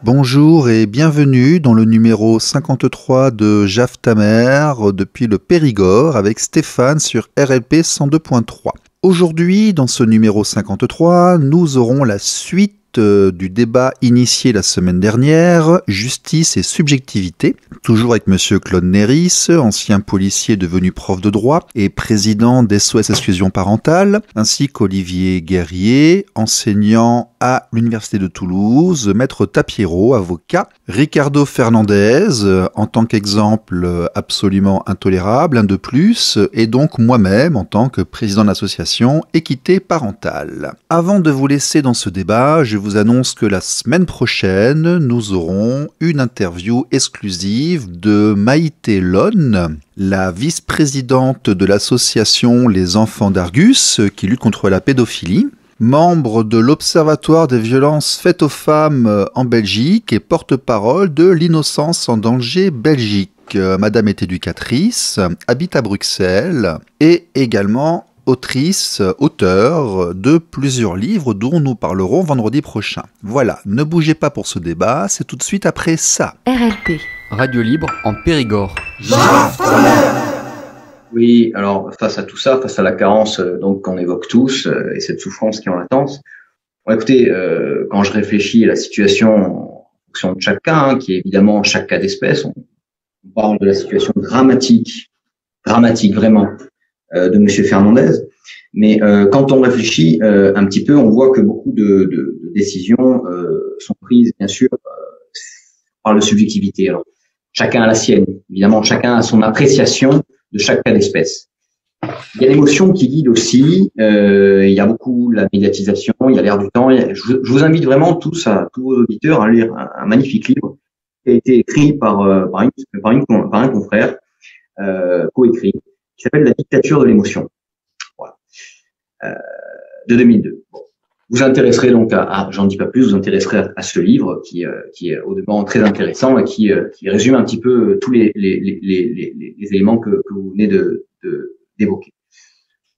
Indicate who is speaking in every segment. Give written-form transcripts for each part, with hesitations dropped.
Speaker 1: Bonjour et bienvenue dans le numéro 53 de Jaf ta mère depuis le Périgord avec Stéphane sur RLP 102.3. Aujourd'hui, dans ce numéro 53, nous aurons la suite du débat initié la semaine dernière, justice et subjectivité, toujours avec monsieur Claude Néris, ancien policier devenu prof de droit et président d'SOS Exclusion Parentale, ainsi qu'Olivier Guerrier, enseignant à l'Université de Toulouse, maître Tapiero, avocat, Ricardo Fernandez, en tant qu'exemple absolument intolérable, un de plus, et donc moi-même en tant que président de l'association Équité Parentale. Avant de vous laisser dans ce débat, je vous annonce que la semaine prochaine, nous aurons une interview exclusive de Maïté Lonne, la vice-présidente de l'association Les Enfants d'Argus, qui lutte contre la pédophilie, membre de l'Observatoire des violences faites aux femmes en Belgique et porte-parole de l'Innocence en danger Belgique. Madame est éducatrice, habite à Bruxelles et également auteur de plusieurs livres dont nous parlerons vendredi prochain. Voilà, ne bougez pas pour ce débat, c'est tout de suite après ça.
Speaker 2: RLP. Radio libre en Périgord.
Speaker 3: Oui, alors face à tout ça, face à la carence donc qu'on évoque tous et cette souffrance qui est en latence, bon, écoutez, quand je réfléchis à la situation en fonction de chaque cas, qui est évidemment chaque cas d'espèce, on parle de la situation dramatique vraiment, de Monsieur Fernandez, mais quand on réfléchit un petit peu, on voit que beaucoup de décisions sont prises bien sûr par la subjectivité. Alors chacun a la sienne, évidemment, chacun a son appréciation de chaque cas d'espèce. Il y a l'émotion qui guide aussi, il y a beaucoup la médiatisation, il y a l'air du temps. Je vous invite vraiment tous vos auditeurs à lire un magnifique livre qui a été écrit par un confrère, coécrit, qui s'appelle La dictature de l'émotion, voilà, de 2002. Bon. Vous intéresserez donc j'en dis pas plus, vous intéresserez à ce livre qui est au demeurant très intéressant et qui résume un petit peu tous les éléments que vous venez d'évoquer.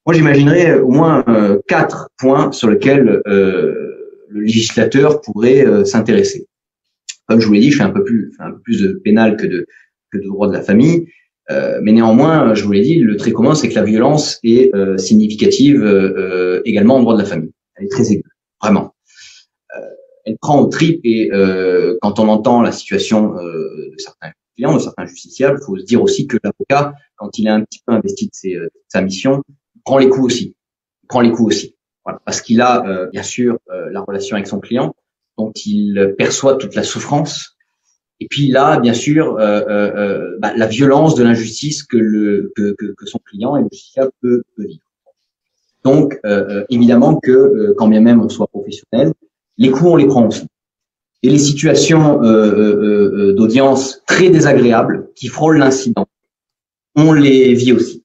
Speaker 3: Moi, j'imaginerais au moins 4 points sur lesquels le législateur pourrait s'intéresser. Comme je vous l'ai dit, je fais un peu plus de pénal que de droit de la famille. Mais néanmoins, je vous l'ai dit, le trait commun, c'est que la violence est significative également en droit de la famille. Elle est très aiguë, vraiment. Elle prend aux tripes et quand on entend la situation de certains clients, de certains justiciables, il faut se dire aussi que l'avocat, quand il est un petit peu investi de sa mission, prend les coups aussi. Voilà, parce qu'il a bien sûr la relation avec son client, dont il perçoit toute la souffrance. Et puis là, bien sûr, la violence de l'injustice que son client et le justiciable peut vivre. Donc, évidemment que quand bien même on soit professionnel, les coups on les prend aussi. Et les situations d'audience très désagréables qui frôlent l'incident, on les vit aussi.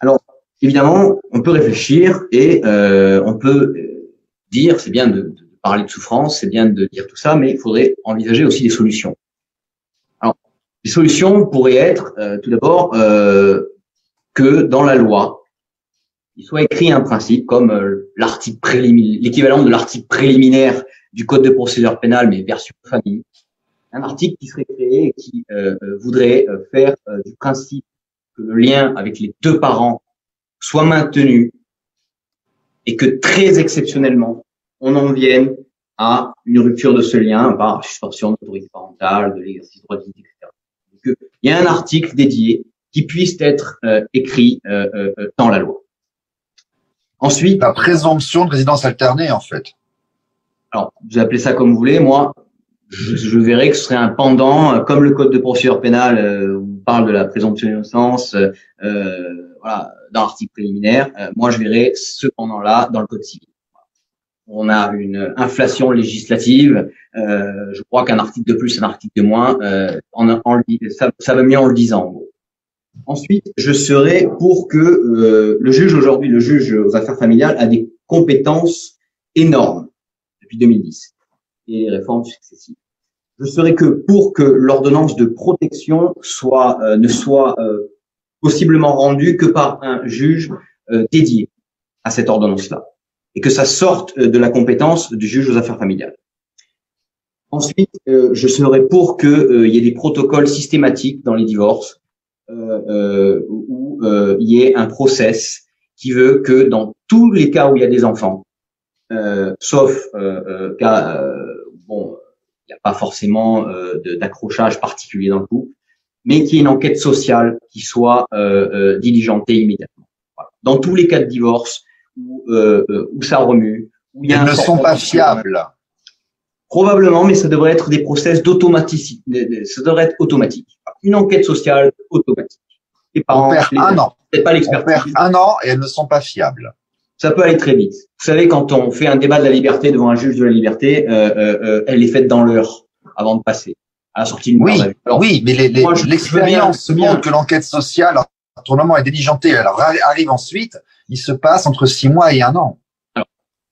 Speaker 3: Alors, évidemment, on peut réfléchir et on peut dire, c'est bien de parler de souffrance, c'est bien de dire tout ça, mais il faudrait envisager aussi des solutions. Alors, les solutions pourraient être, tout d'abord, que dans la loi, il soit écrit un principe comme l'équivalent de l'article préliminaire du Code de procédure pénale, mais version famille. Un article qui serait créé et qui voudrait faire du principe que le lien avec les deux parents soit maintenu et que très exceptionnellement, on en vienne à une rupture de ce lien par suspension d'autorité parentale, de l'exercice de droit de visite, etc. Donc, il y a un article dédié qui puisse être écrit dans la loi. Ensuite,
Speaker 4: la présomption de résidence alternée, en fait.
Speaker 3: Alors, vous appelez ça comme vous voulez. Moi, je verrais que ce serait un pendant, comme le Code de procédure pénale, parle de la présomption d'innocence, voilà, dans l'article préliminaire. Moi, je verrais cependant là dans le Code civil. On a une inflation législative. Je crois qu'un article de plus, un article de moins, ça va mieux en le disant. En gros. Ensuite, je serais pour que le juge aujourd'hui, le juge aux affaires familiales, a des compétences énormes depuis 2010 et les réformes successives. Je serais que pour que l'ordonnance de protection ne soit possiblement rendue que par un juge dédié à cette ordonnance-là et que ça sorte de la compétence du juge aux affaires familiales. Ensuite, je serais pour que il y ait des protocoles systématiques dans les divorces où il y ait un process qui veut que dans tous les cas où il y a des enfants, sauf cas bon, il n'y a pas forcément d'accrochage particulier dans le couple, mais qu'il y ait une enquête sociale qui soit diligentée immédiatement. Voilà. Dans tous les cas de divorce où ça remue, où il y a
Speaker 4: Ils ne sont pas fiables.
Speaker 3: Probablement, mais ça devrait être des process d'automaticité. Ça devrait être automatique. Une enquête sociale automatique. Les parents,
Speaker 4: On perd un an.
Speaker 3: C'est pas
Speaker 4: On
Speaker 3: l'expertise.
Speaker 4: perd un an et elles ne sont pas fiables.
Speaker 3: Ça peut aller très vite. Vous savez, quand on fait un débat de la liberté devant un juge de la liberté, elle est faite dans l'heure avant de passer à la sortie d'une
Speaker 4: Oui,
Speaker 3: garde à vue. Alors,
Speaker 4: oui, mais
Speaker 3: moi, je
Speaker 4: l'expérience
Speaker 3: veux bien.
Speaker 4: montre que l'enquête sociale, quand ton moment est diligentée, elle arrive ensuite, il se passe entre 6 mois et 1 an.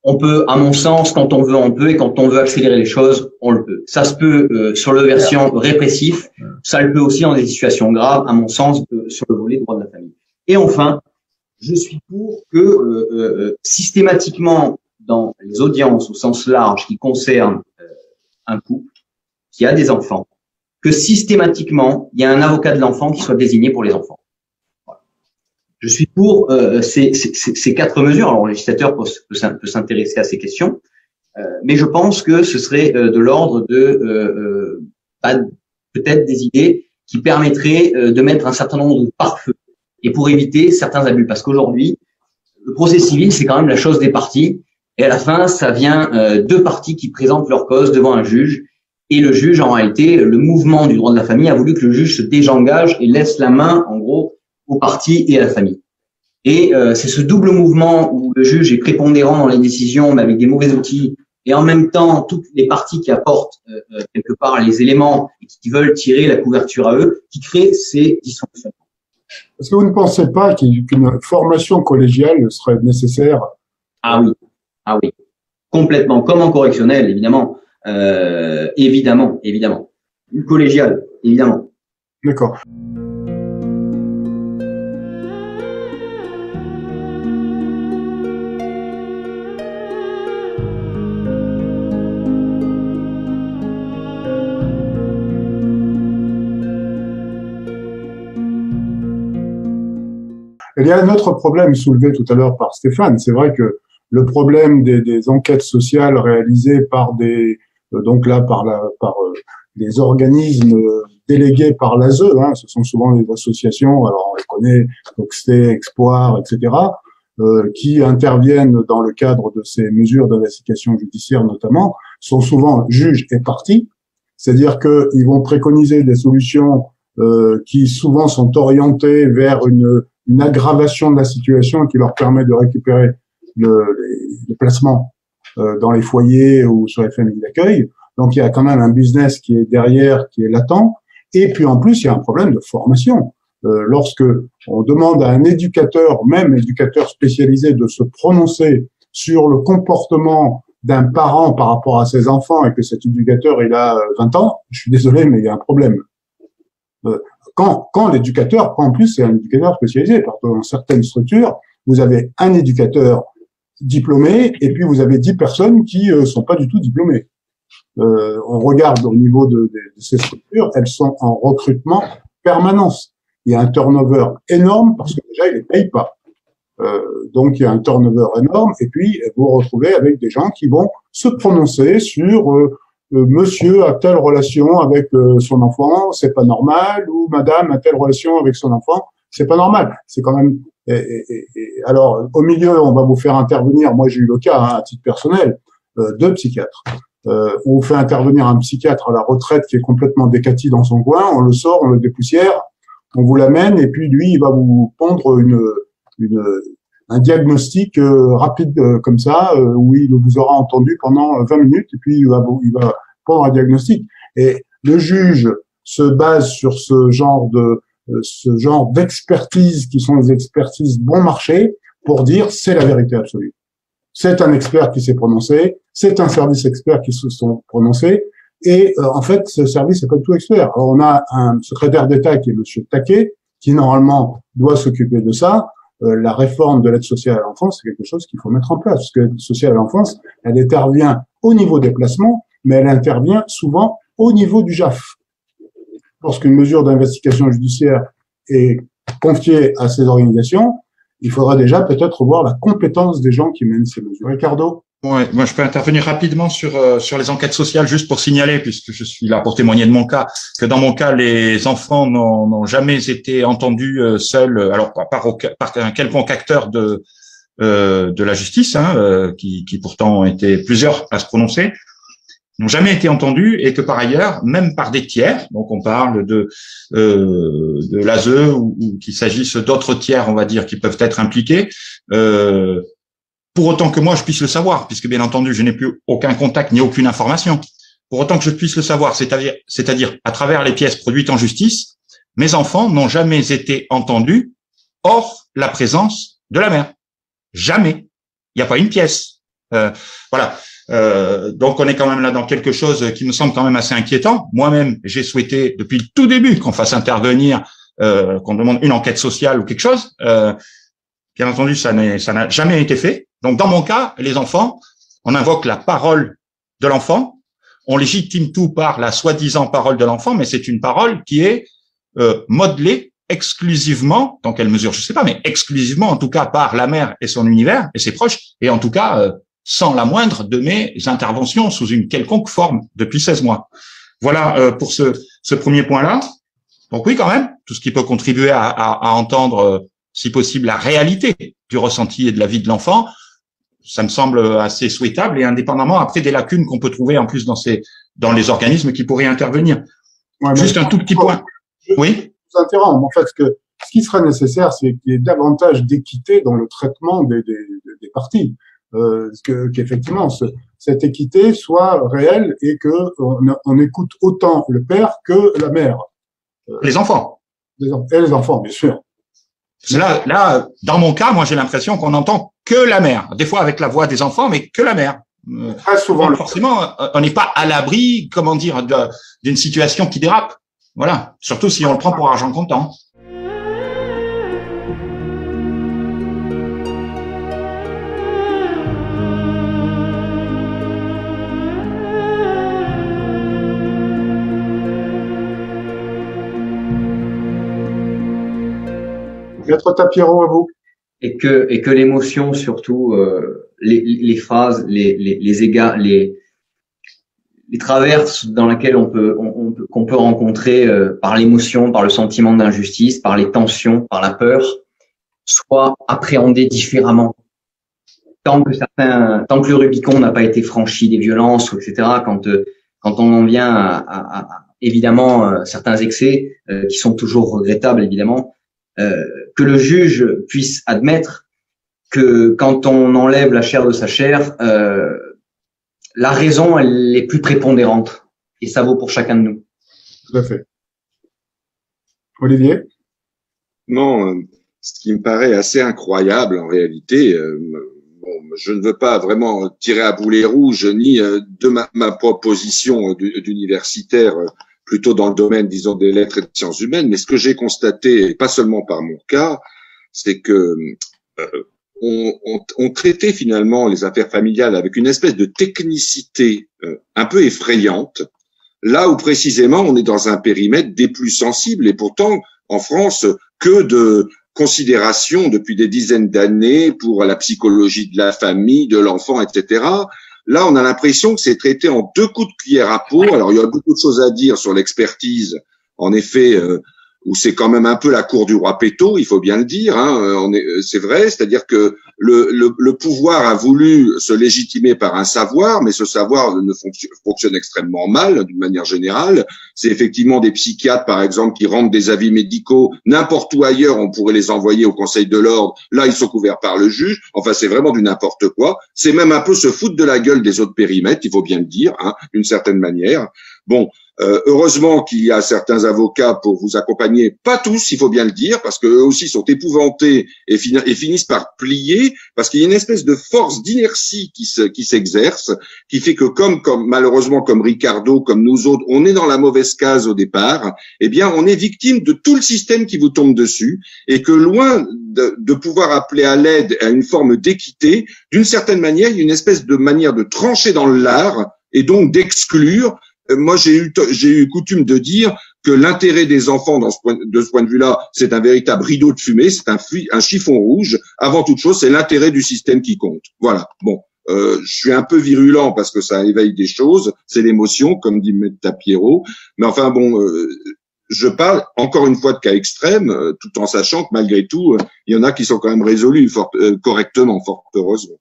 Speaker 3: On peut, à mon sens, quand on veut, on peut, et quand on veut accélérer les choses, on le peut. Ça se peut sur le version répressif, ça le peut aussi dans des situations graves, à mon sens, sur le volet droit de la famille. Et enfin, je suis pour que systématiquement, dans les audiences au sens large qui concernent un couple qui a des enfants, que systématiquement, il y a un avocat de l'enfant qui soit désigné pour les enfants. Je suis pour ces 4 mesures. Alors, le législateur peut s'intéresser à ces questions, mais je pense que ce serait de l'ordre de peut-être des idées qui permettraient de mettre un certain nombre de pare-feux et pour éviter certains abus. Parce qu'aujourd'hui, le procès civil, c'est quand même la chose des parties, et à la fin, ça vient 2 parties qui présentent leur cause devant un juge, et le juge, en réalité, le mouvement du droit de la famille a voulu que le juge se désengage et laisse la main, en gros, aux parties et à la famille. Et c'est ce double mouvement où le juge est prépondérant dans les décisions, mais avec des mauvais outils, et en même temps toutes les parties qui apportent quelque part les éléments et qui veulent tirer la couverture à eux, qui créent ces dysfonctionnements.
Speaker 5: Est-ce que vous ne pensez pas qu'une formation collégiale serait nécessaire?
Speaker 3: Ah oui, complètement, comme en correctionnel, évidemment, évidemment, une collégiale, évidemment.
Speaker 5: D'accord. Il y a un autre problème soulevé tout à l'heure par Stéphane. C'est vrai que le problème des enquêtes sociales réalisées par des organismes délégués par l'ASE, ce sont souvent des associations, alors on les connaît, Oxté, Exploir, etc., qui interviennent dans le cadre de ces mesures d'investigation judiciaire notamment, sont souvent juges et parties, c'est-à-dire qu'ils vont préconiser des solutions qui souvent sont orientées vers une aggravation de la situation qui leur permet de récupérer les placements dans les foyers ou sur les familles d'accueil. Donc il y a quand même un business qui est derrière, qui est latent. Et puis en plus, il y a un problème de formation. Lorsque on demande à un éducateur, même éducateur spécialisé, de se prononcer sur le comportement d'un parent par rapport à ses enfants et que cet éducateur il a 20 ans, je suis désolé, mais il y a un problème. Quand l'éducateur, en plus c'est un éducateur spécialisé, parce que dans certaines structures, vous avez un éducateur diplômé et puis vous avez 10 personnes qui sont pas du tout diplômées. On regarde au niveau de ces structures, elles sont en recrutement permanence. Il y a un turnover énorme parce que déjà ils les payent pas. Donc il y a un turnover énorme et puis vous vous retrouvez avec des gens qui vont se prononcer sur monsieur a telle relation avec son enfant, c'est pas normal, ou madame a telle relation avec son enfant, c'est pas normal. C'est quand même. Alors au milieu, on va vous faire intervenir. Moi, j'ai eu le cas à titre personnel, 2 psychiatres. On fait intervenir un psychiatre à la retraite qui est complètement décati dans son coin, on le sort, on le dépoussière, on vous l'amène et puis lui, il va vous pondre un diagnostic rapide comme ça, où il vous aura entendu pendant 20 minutes et puis il va pondre un diagnostic. Et le juge se base sur ce genre d'expertise qui sont les expertises bon marché pour dire c'est la vérité absolue. C'est un expert qui s'est prononcé, c'est un service expert qui se sont prononcés, et en fait, ce service n'est pas du tout expert. Alors, on a un secrétaire d'État qui est Monsieur Taquet, qui normalement doit s'occuper de ça. La réforme de l'aide sociale à l'enfance, c'est quelque chose qu'il faut mettre en place, parce que l'aide sociale à l'enfance, elle intervient au niveau des placements, mais elle intervient souvent au niveau du JAF. Lorsqu'une mesure d'investigation judiciaire est confiée à ces organisations, il faudra déjà peut-être voir la compétence des gens qui mènent ces mesures. Ricardo?
Speaker 6: Ouais, moi je peux intervenir rapidement sur les enquêtes sociales juste pour signaler, puisque je suis là pour témoigner de mon cas, que dans mon cas les enfants n'ont jamais été entendus seuls, alors par un quelconque acteur de la justice, qui pourtant étaient plusieurs à se prononcer, n'ont jamais été entendus, et que par ailleurs, même par des tiers, donc on parle de l'ASE ou qu'il s'agisse d'autres tiers, on va dire, qui peuvent être impliqués, pour autant que moi je puisse le savoir, puisque bien entendu je n'ai plus aucun contact ni aucune information, pour autant que je puisse le savoir, c'est-à-dire à travers les pièces produites en justice, mes enfants n'ont jamais été entendus hors la présence de la mère. Jamais. Il n'y a pas une pièce. Voilà. Donc on est quand même là dans quelque chose qui me semble quand même assez inquiétant. Moi-même, j'ai souhaité depuis le tout début qu'on fasse intervenir, qu'on demande une enquête sociale ou quelque chose. Bien entendu, ça n'a jamais été fait. Donc dans mon cas, les enfants, on invoque la parole de l'enfant, on légitime tout par la soi-disant parole de l'enfant, mais c'est une parole qui est modelée exclusivement, dans quelle mesure, je sais pas, mais exclusivement en tout cas par la mère et son univers et ses proches, et en tout cas sans la moindre de mes interventions sous une quelconque forme depuis 16 mois. Voilà pour ce premier point-là. Donc oui, quand même, tout ce qui peut contribuer à entendre, si possible, la réalité du ressenti et de la vie de l'enfant, ça me semble assez souhaitable, et indépendamment après des lacunes qu'on peut trouver en plus dans les organismes qui pourraient intervenir. Ouais, juste un tout petit point. Oui.
Speaker 5: Je vous interromps. En fait, ce qui serait nécessaire, c'est qu'il y ait davantage d'équité dans le traitement des parties. Qu'effectivement cette équité soit réelle et que on écoute autant le père que la mère.
Speaker 6: Les enfants.
Speaker 5: Et les enfants, bien sûr.
Speaker 6: Là, dans mon cas, moi j'ai l'impression qu'on n'entend que la mère. Des fois avec la voix des enfants, mais que la mère.
Speaker 5: Très souvent.
Speaker 6: Donc, forcément, on n'est pas à l'abri, comment dire, d'une situation qui dérape. Voilà. Surtout si on le prend pour argent comptant.
Speaker 5: Maître Tapiro, à vous.
Speaker 3: Et que l'émotion, surtout, les phrases, les traverses dans lesquelles qu'on peut rencontrer par l'émotion, par le sentiment d'injustice, par les tensions, par la peur, soient appréhendées différemment. Tant que le Rubicon n'a pas été franchi des violences, etc., quand on en vient à évidemment certains excès qui sont toujours regrettables, évidemment, que le juge puisse admettre que quand on enlève la chair de sa chair, la raison, elle est plus prépondérante. Et ça vaut pour chacun de nous.
Speaker 5: Tout à fait. Olivier?
Speaker 7: Non, ce qui me paraît assez incroyable en réalité, je ne veux pas vraiment tirer à boulet rouge ni de ma proposition d'universitaire, plutôt dans le domaine, disons, des lettres et des sciences humaines, mais ce que j'ai constaté, pas seulement par mon cas, c'est que on traitait finalement les affaires familiales avec une espèce de technicité un peu effrayante, là où précisément on est dans un périmètre des plus sensibles, et pourtant en France que de considération depuis des dizaines d'années pour la psychologie de la famille, de l'enfant, etc. Là, on a l'impression que c'est traité en 2 coups de cuillère à peau. Alors, il y a beaucoup de choses à dire sur l'expertise, en effet, où c'est quand même un peu la cour du roi Péto, il faut bien le dire. Hein, c'est vrai, c'est-à-dire que le pouvoir a voulu se légitimer par un savoir, mais ce savoir fonctionne extrêmement mal d'une manière générale. C'est effectivement des psychiatres, par exemple, qui rendent des avis médicaux n'importe où ailleurs. On pourrait les envoyer au Conseil de l'ordre. Là, ils sont couverts par le juge. Enfin, c'est vraiment du n'importe quoi. C'est même un peu se foutre de la gueule des autres périmètres, il faut bien le dire, hein, d'une certaine manière. Bon. Heureusement qu'il y a certains avocats pour vous accompagner, pas tous, il faut bien le dire, parce qu'eux aussi sont épouvantés et finissent par plier, parce qu'il y a une espèce de force d'inertie qui s'exerce, qui fait que comme malheureusement comme Ricardo, comme nous autres, on est dans la mauvaise case au départ, eh bien on est victime de tout le système qui vous tombe dessus, et que loin de pouvoir appeler à l'aide, à une forme d'équité, d'une certaine manière, il y a une espèce de manière de trancher dans le lard, et donc d'exclure. Moi, j'ai eu coutume de dire que l'intérêt des enfants de ce point de vue-là, c'est un véritable rideau de fumée, c'est un chiffon rouge. Avant toute chose, c'est l'intérêt du système qui compte. Voilà. Bon, je suis un peu virulent parce que ça éveille des choses, c'est l'émotion, comme dit Metta Pierrot. Mais enfin bon, je parle encore une fois de cas extrêmes, tout en sachant que malgré tout, il y en a qui sont quand même résolus correctement, fort heureusement.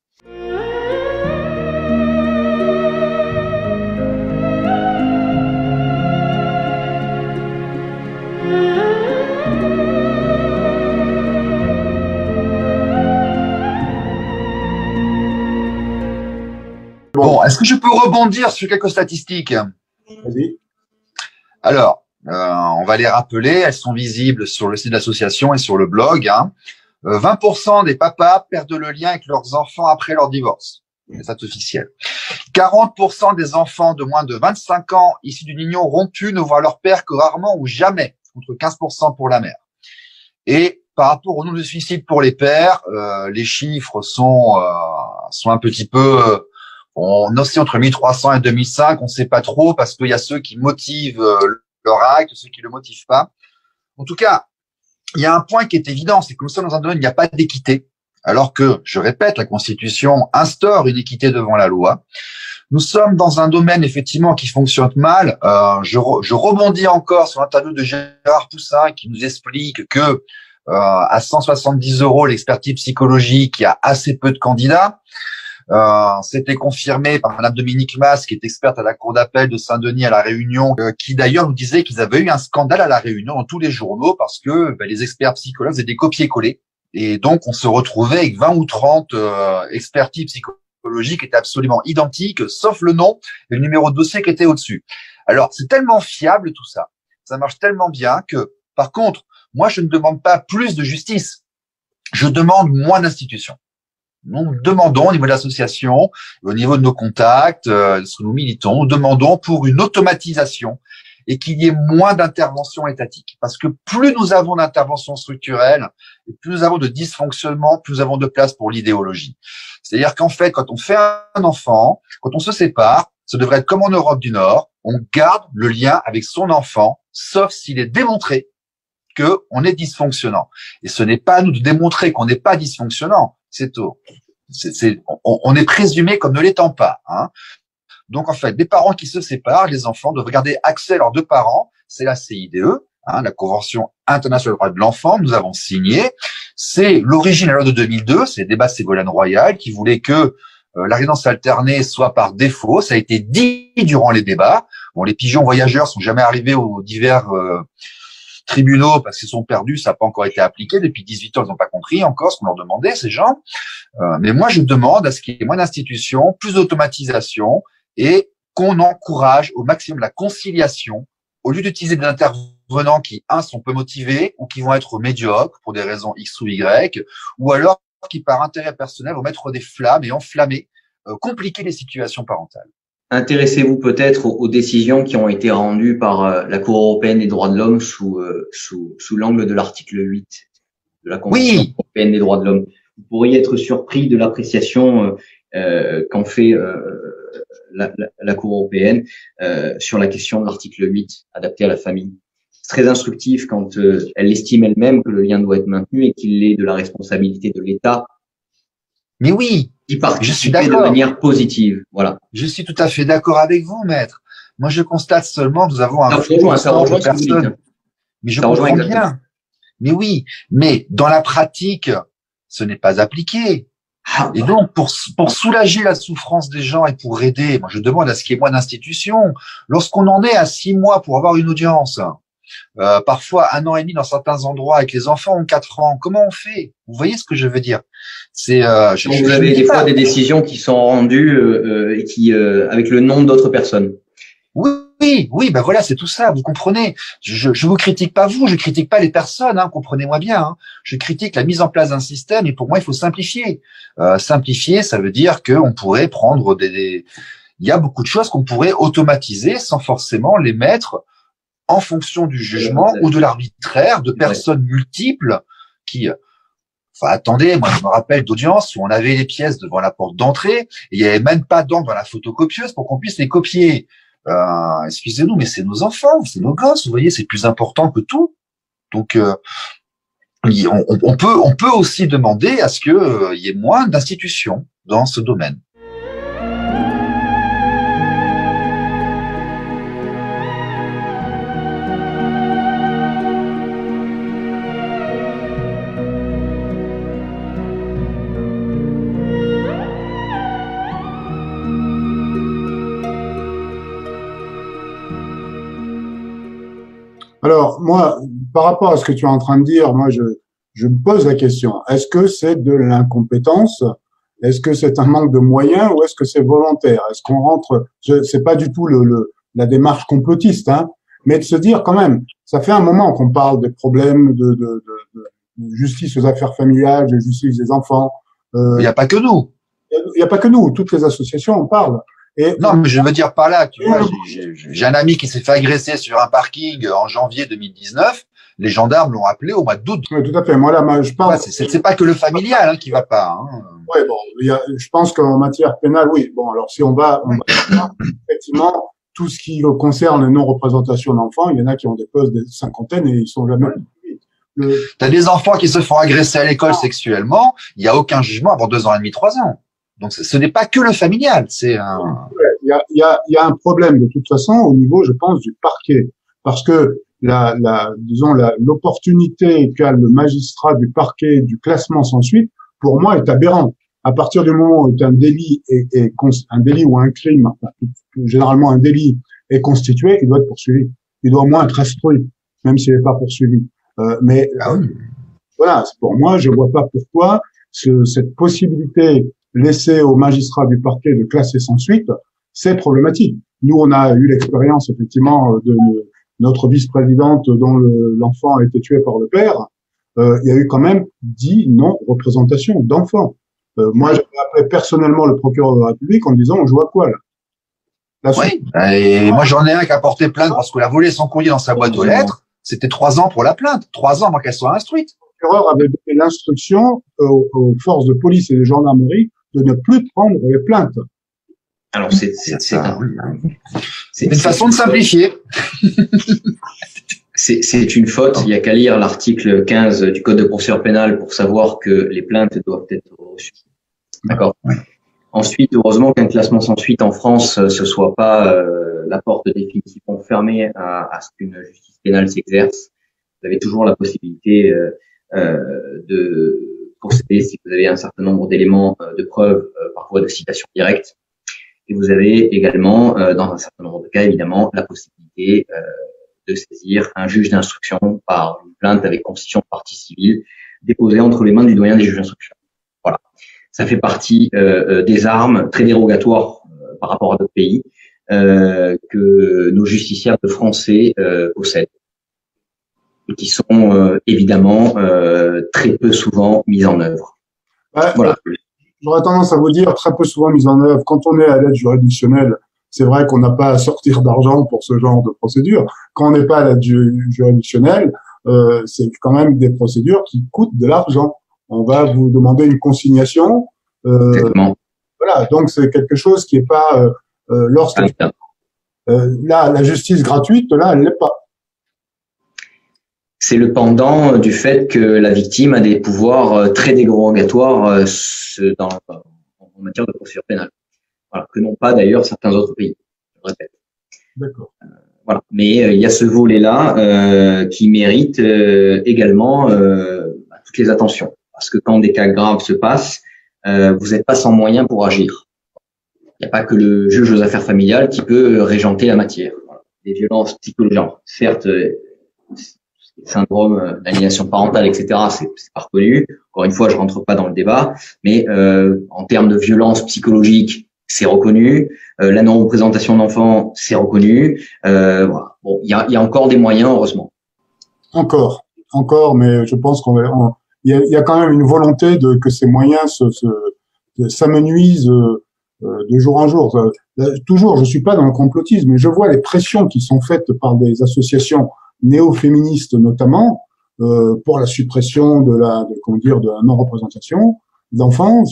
Speaker 4: Bon, est-ce que je peux rebondir sur quelques statistiques?
Speaker 5: Vas-y.
Speaker 4: Alors, on va les rappeler, elles sont visibles sur le site de l'association et sur le blog. 20% des papas perdent le lien avec leurs enfants après leur divorce. C'est officiel. 40% des enfants de moins de 25 ans issus d'une union rompue ne voient leur père que rarement ou jamais, contre 15% pour la mère. Et par rapport au nombre de suicides pour les pères, les chiffres sont un petit peu... on oscille entre 1300 et 2005, on ne sait pas trop parce qu'il y a ceux qui motivent leur acte, ceux qui ne le motivent pas. En tout cas, il y a un point qui est évident, c'est que nous sommes dans un domaine où il n'y a pas d'équité, alors que, je répète, la Constitution instaure une équité devant la loi. Nous sommes dans un domaine effectivement qui fonctionne mal. Je rebondis encore sur l'interview de Gérard Poussin qui nous explique que à 170 € l'expertise psychologique, il y a assez peu de candidats. C'était confirmé par Madame Dominique Mas, qui est experte à la Cour d'appel de Saint-Denis à La Réunion, qui d'ailleurs nous disait qu'ils avaient eu un scandale à La Réunion dans tous les journaux parce que les experts psychologues faisaient des copier-coller. Et donc, on se retrouvait avec 20 ou 30 expertises psychologiques qui étaient absolument identiques, sauf le nom et le numéro de dossier qui était au-dessus. Alors, c'est tellement fiable tout ça. Ça marche tellement bien que, par contre, moi, je ne demande pas plus de justice. Je demande moins d'institutions. Nous demandons au niveau de l'association, au niveau de nos contacts, ce que nous militons, nous demandons pour une automatisation et qu'il y ait moins d'intervention étatique. Parce que plus nous avons d'intervention structurelle, et plus nous avons de dysfonctionnement, plus nous avons de place pour l'idéologie. C'est-à-dire qu'en fait, quand on fait un enfant, quand on se sépare, ça devrait être comme en Europe du Nord, on garde le lien avec son enfant, sauf s'il est démontré qu'on est dysfonctionnant. Et ce n'est pas à nous de démontrer qu'on n'est pas dysfonctionnant. On est présumé comme ne l'étant pas. Donc, en fait, des parents qui se séparent, les enfants doivent garder accès à leurs deux parents. C'est la CIDE, la Convention internationale des droits de l'enfant. Nous avons signé. C'est l'origine de la loi de 2002. C'est le débat Ségolène Royal qui voulait que la résidence alternée soit par défaut. Ça a été dit durant les débats. Bon, les pigeons voyageurs sont jamais arrivés aux divers tribunaux parce qu'ils sont perdus, ça n'a pas encore été appliqué. Depuis 18 ans, ils n'ont pas compris encore ce qu'on leur demandait, ces gens. Mais moi, je demande à ce qu'il y ait moins d'institutions, plus d'automatisation et qu'on encourage au maximum la conciliation au lieu d'utiliser des intervenants qui, sont peu motivés ou qui vont être médiocres pour des raisons X ou Y, ou alors qui, par intérêt personnel, vont mettre des flammes et enflammer, compliquer les situations parentales.
Speaker 3: Intéressez-vous peut-être aux décisions qui ont été rendues par la Cour européenne des droits de l'homme sous l'angle de l'article 8 de la Convention européenne des droits de l'homme. Vous pourriez être surpris de l'appréciation qu'en fait la Cour européenne sur la question de l'article 8 adapté à la famille. C'est très instructif quand elle estime elle-même que le lien doit être maintenu et qu'il est de la responsabilité de l'État.
Speaker 4: Mais oui,
Speaker 3: je suis d'accord. De manière positive, voilà.
Speaker 4: Je suis tout à fait d'accord avec vous, maître. Moi, je constate seulement que nous avons un flou de personnes. Mais je
Speaker 3: Ça rejoint
Speaker 4: comprends
Speaker 3: exactement.
Speaker 4: bien. Mais oui, mais dans la pratique, ce n'est pas appliqué.
Speaker 3: Ah,
Speaker 4: Et donc, pour soulager la souffrance des gens et pour aider, moi, je demande à ce qu'il y ait moins d'institutions. Lorsqu'on en est à 6 mois pour avoir une audience, parfois 1 an et demi dans certains endroits, et que les enfants ont 4 ans, comment on fait? Vous voyez ce que je veux dire? C'est,
Speaker 3: donc vous avez des fois des décisions qui sont rendues et qui avec le nom d'autres personnes.
Speaker 4: Oui, ben voilà, c'est tout ça, vous comprenez. Je vous critique pas vous, je critique pas les personnes, hein, comprenez-moi bien. Hein. Je critique la mise en place d'un système et pour moi, il faut simplifier. Simplifier, ça veut dire qu'on pourrait prendre il y a beaucoup de choses qu'on pourrait automatiser sans forcément les mettre en fonction du jugement ou de l'arbitraire de personnes multiples qui... Enfin, attendez, moi je me rappelle d'audience où on avait les pièces devant la porte d'entrée et il n'y avait même pas d'encre dans la photocopieuse pour qu'on puisse les copier. Excusez-nous, mais c'est nos enfants, c'est nos gosses, vous voyez, c'est plus important que tout. Donc, on peut aussi demander à ce que il y ait moins d'institutions dans ce domaine.
Speaker 5: Alors, moi, par rapport à ce que tu es en train de dire, moi, je me pose la question, est-ce que c'est de l'incompétence? Est-ce que c'est un manque de moyens ou est-ce que c'est volontaire? Est-ce qu'on rentre, c'est pas du tout la démarche complotiste, hein, mais de se dire quand même, ça fait un moment qu'on parle des problèmes de justice aux affaires familiales, de justice des enfants.
Speaker 4: Il n'y a pas que nous.
Speaker 5: Il n'y a pas que nous, toutes les associations en parlent. Et
Speaker 4: non, mais je veux dire par là, tu vois, j'ai un ami qui s'est fait agresser sur un parking en janvier 2019. Les gendarmes l'ont appelé au mois d'août.
Speaker 5: Oui, tout à fait. Moi, là, je pense.
Speaker 4: Ouais, c'est pas que le familial hein, qui va pas. Hein.
Speaker 5: Oui, bon, je pense qu'en matière pénale, oui. Bon, alors si on va effectivement tout ce qui concerne les non-représentations d'enfants, il y en a qui ont des postes de cinquantaine et ils sont jamais.
Speaker 4: T'as des enfants qui se font agresser à l'école sexuellement, il y a aucun jugement avant 2 ans et demi, 3 ans. Donc ce n'est pas que le familial, c'est un.
Speaker 5: Il y a un problème de toute façon au niveau, je pense, du parquet, parce que disons l'opportunité qu'a le magistrat du parquet du classement sans suite, pour moi, est aberrante. À partir du moment où un délit un délit ou un crime, enfin, généralement un délit est constitué, il doit être poursuivi. Il doit au moins être instruit, même s'il n'est pas poursuivi. Voilà, pour moi, je vois pas pourquoi cette possibilité laissée au magistrat du parquet de classer sans suite, c'est problématique. Nous, on a eu l'expérience effectivement de notre vice-présidente dont l'enfant a été tué par le père. Il y a eu quand même 10 non-représentations d'enfants. Moi, j'avais appelé personnellement le procureur de la République en disant, on joue à quoi là?
Speaker 4: Oui, et moi j'en ai un qui a porté plainte parce qu'il a volé son courrier dans sa boîte aux lettres. C'était 3 ans pour la plainte. 3 ans avant qu'elle soit instruite.
Speaker 5: Le procureur avait donné l'instruction aux forces de police et de gendarmerie de ne plus prendre les plaintes.
Speaker 3: Alors c'est
Speaker 4: une façon de simplifier.
Speaker 3: C'est une faute. Il y a qu'à lire l'article 15 du Code de procédure pénale pour savoir que les plaintes doivent être reçues. D'accord.
Speaker 4: Ouais.
Speaker 3: Ensuite, heureusement qu'un classement sans suite en France, ce soit pas la porte définitivement fermée à ce qu'une justice pénale s'exerce. Vous avez toujours la possibilité de procéder si vous avez un certain nombre d'éléments de preuve par voie de citation directe. Et vous avez également, dans un certain nombre de cas, évidemment, la possibilité de saisir un juge d'instruction par une plainte avec constitution de partie civile déposée entre les mains du doyen des juges d'instruction. Voilà. Ça fait partie des armes très dérogatoires par rapport à d'autres pays que nos justiciables français possèdent et qui sont évidemment très peu souvent mises en œuvre.
Speaker 5: Ouais,
Speaker 3: voilà.
Speaker 5: J'aurais tendance à vous dire très peu souvent mise en œuvre. Quand on est à l'aide juridictionnelle, c'est vrai qu'on n'a pas à sortir d'argent pour ce genre de procédure. Quand on n'est pas à l'aide juridictionnelle, c'est quand même des procédures qui coûtent de l'argent. On va vous demander une consignation. Voilà, donc c'est quelque chose qui est pas lorsque là la justice gratuite là elle l'est pas.
Speaker 3: C'est le pendant du fait que la victime a des pouvoirs très dérogatoires en matière de procédure pénale. Voilà, que n'ont pas d'ailleurs certains autres pays. Je répète.
Speaker 5: D'accord.
Speaker 3: Voilà. Mais il y a ce volet-là qui mérite également toutes les attentions. Parce que quand des cas graves se passent, vous n'êtes pas sans moyens pour agir. Il n'y a pas que le juge aux affaires familiales qui peut régenter la matière. Voilà. Les violences psychologiques, certes, syndrome d'aliénation parentale, etc., c'est pas reconnu. Encore une fois, je rentre pas dans le débat, mais en termes de violence psychologique, c'est reconnu. La non-représentation d'enfants, c'est reconnu. Voilà. Bon, il y a encore des moyens, heureusement.
Speaker 5: Encore, mais je pense il y a quand même une volonté que ces moyens s'amenuisent de jour en jour. Toujours, je suis pas dans le complotisme, mais je vois les pressions qui sont faites par des associations néo-féministes notamment pour la suppression de la non-représentation d'enfants,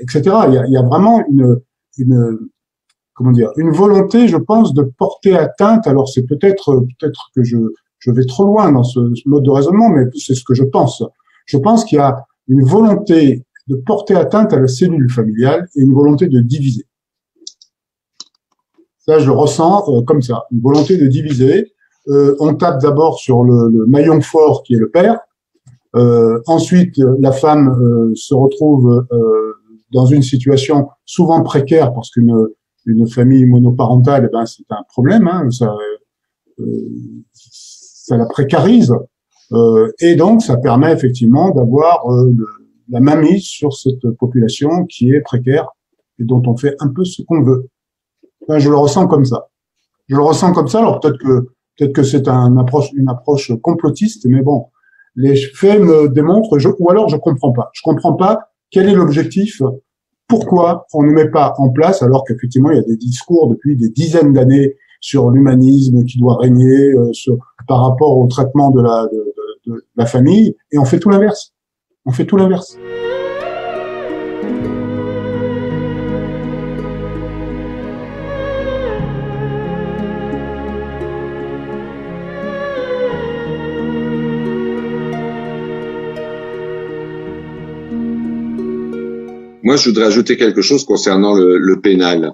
Speaker 5: etc. Il y a vraiment une volonté, je pense, de porter atteinte. Alors c'est peut-être que je vais trop loin dans ce mode de raisonnement, mais c'est ce que je pense. Je pense qu'il y a une volonté de porter atteinte à la cellule familiale et une volonté de diviser. Ça, je le ressens comme ça, une volonté de diviser. On tape d'abord sur le maillon fort qui est le père. Ensuite, la femme se retrouve dans une situation souvent précaire parce qu'une famille monoparentale, c'est un problème. Hein, ça la précarise. Et donc, ça permet effectivement d'avoir la mainmise sur cette population qui est précaire et dont on fait un peu ce qu'on veut. Enfin, je le ressens comme ça. Alors peut-être que c'est une approche complotiste, mais bon, les faits me démontrent, ou alors je comprends pas. Je comprends pas quel est l'objectif, pourquoi on ne met pas en place, alors qu'effectivement il y a des discours depuis des dizaines d'années sur l'humanisme qui doit régner par rapport au traitement de la famille, et on fait tout l'inverse.
Speaker 7: Moi, je voudrais ajouter quelque chose concernant le pénal.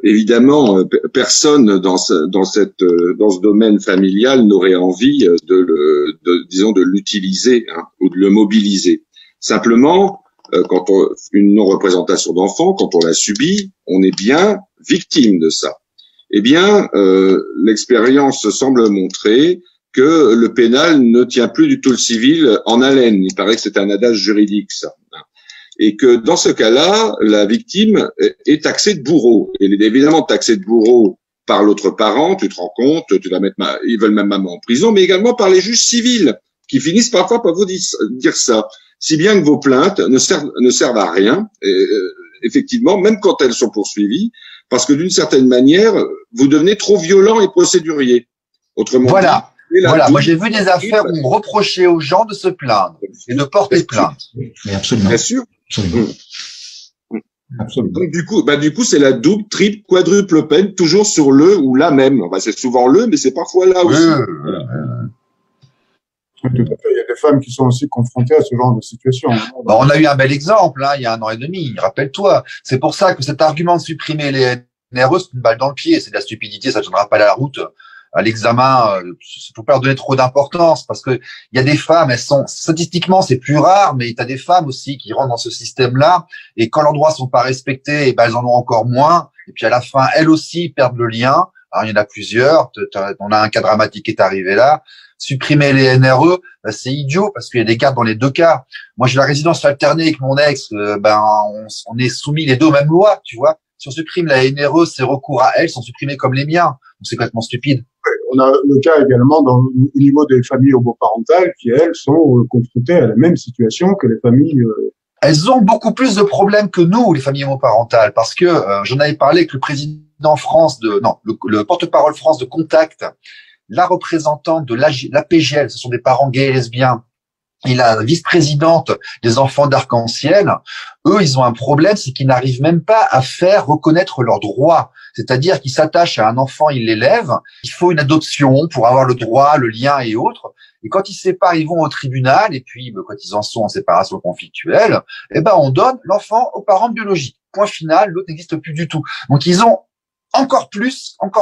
Speaker 7: Évidemment, personne dans ce domaine familial n'aurait envie de l'utiliser, hein, ou de le mobiliser. Simplement, quand une non-représentation d'enfant, quand on la subit, on est bien victime de ça. Eh bien, l'expérience semble montrer que le pénal ne tient plus du tout le civil en haleine. Il paraît que c'est un adage juridique, ça. Et que dans ce cas-là, la victime est taxée de bourreau. Elle est évidemment taxée de bourreau par l'autre parent, tu te rends compte, ils veulent même maman en prison, mais également par les juges civils, qui finissent parfois par vous dire ça. Si bien que vos plaintes ne servent à rien, effectivement, même quand elles sont poursuivies, parce que d'une certaine manière, vous devenez trop violent et procédurier. Autrement
Speaker 4: voilà. Voilà, moi j'ai vu des affaires où on reprochait aux gens de se plaindre et de porter plainte.
Speaker 6: Mais absolument.
Speaker 7: Bien sûr.
Speaker 6: Absolument.
Speaker 7: Donc du coup, c'est la double, triple, quadruple peine, toujours sur le ou la même. Enfin, c'est souvent le, mais c'est parfois là aussi.
Speaker 5: Tout à fait. Il y a des femmes qui sont aussi confrontées à ce genre de situation.
Speaker 4: Bon, on a eu un bel exemple, hein, il y a 1 an et demi. Rappelle-toi. C'est pour ça que cet argument de supprimer les NRE, c'est une balle dans le pied, c'est de la stupidité, ça ne tiendra pas la route à l'examen. Faut pas leur donner trop d'importance parce que il y a des femmes, elles sont statistiquement c'est plus rare, mais tu as des femmes aussi qui rentrent dans ce système-là et quand leurs droits sont pas respectés, et elles en ont encore moins. Et puis à la fin, elles aussi perdent le lien. Alors, il y en a plusieurs. On a un cas dramatique qui est arrivé là. Supprimer les NRE, c'est idiot parce qu'il y a des gardes dans les deux cas. Moi, j'ai la résidence alternée avec mon ex. On est soumis les deux aux mêmes lois, tu vois. Si on supprime la NRE, ses recours à elles sont supprimés comme les miens. Donc, c'est complètement stupide.
Speaker 5: On a le cas également au niveau des familles homoparentales qui, elles, sont confrontées à la même situation que les familles...
Speaker 4: Elles ont beaucoup plus de problèmes que nous, les familles homoparentales, parce que j'en avais parlé avec le président France le porte-parole France de Contact, la représentante de l'APGL, ce sont des parents gays et lesbiens, et la vice-présidente des enfants d'Arc-en-Ciel. Eux, ils ont un problème, c'est qu'ils n'arrivent même pas à faire reconnaître leurs droits. C'est-à-dire qu'ils s'attachent à un enfant, ils l'élèvent. Il faut une adoption pour avoir le droit, le lien et autres. Et quand ils se séparent, ils vont au tribunal. Et puis, quand ils en sont en séparation conflictuelle, on donne l'enfant aux parents biologiques. Point final, l'autre n'existe plus du tout. Donc, ils ont encore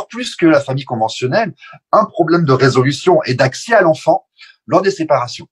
Speaker 4: plus que la famille conventionnelle, un problème de résolution et d'accès à l'enfant lors des séparations.